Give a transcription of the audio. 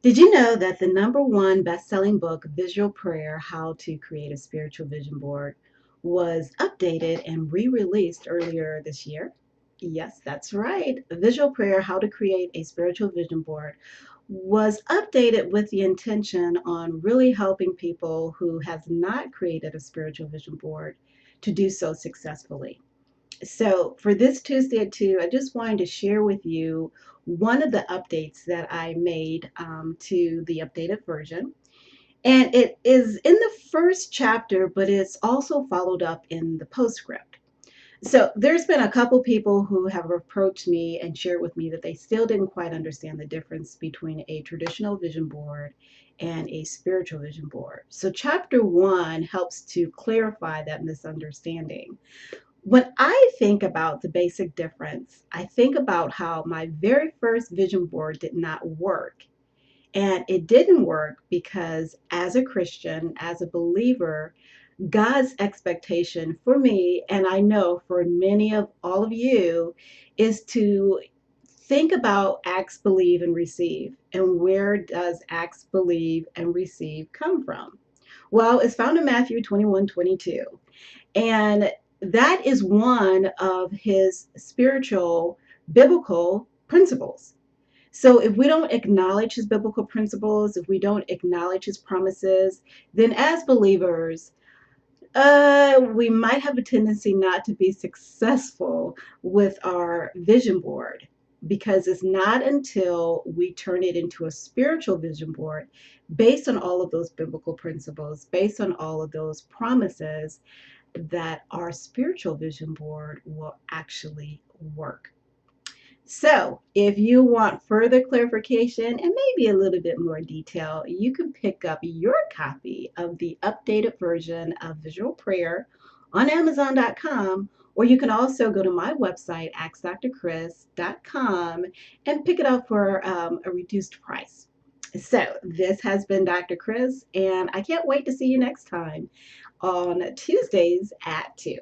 Did you know that the #1 best-selling book, Visual Prayer: How to Create a Spiritual Vision Board, was updated and re-released earlier this year? Yes, that's right. Visual Prayer: How to Create a Spiritual Vision Board was updated with the intention on really helping people who has not created a spiritual vision board to do so successfully. So for this Tuesday at 2, I just wanted to share with you one of the updates that I made to the updated version. And it is in the first chapter, but it's also followed up in the postscript. So there's been a couple people who have approached me and shared with me that they still didn't quite understand the difference between a traditional vision board and a spiritual vision board. So chapter 1 helps to clarify that misunderstanding. When I think about the basic difference, I think about how my very first vision board did not work. And it didn't work because, as a Christian, as a believer, God's expectation for me, and I know for many of all of you, is to think about acts, believe, and receive. And where does acts, believe, and receive come from? Well, it's found in Matthew 21:22. And that is one of his spiritual biblical principles. So if we don't acknowledge his biblical principles, if we don't acknowledge his promises, then as believers, we might have a tendency not to be successful with our vision board, because it's not until we turn it into a spiritual vision board based on all of those biblical principles, based on all of those promises, that our spiritual vision board will actually work. So, if you want further clarification and maybe a little bit more detail, you can pick up your copy of the updated version of Visual Prayer on Amazon.com, or you can also go to my website, AskDrCris.com, and pick it up for a reduced price. So, this has been Dr. Chris, and I can't wait to see you next time on Tuesdays at 2.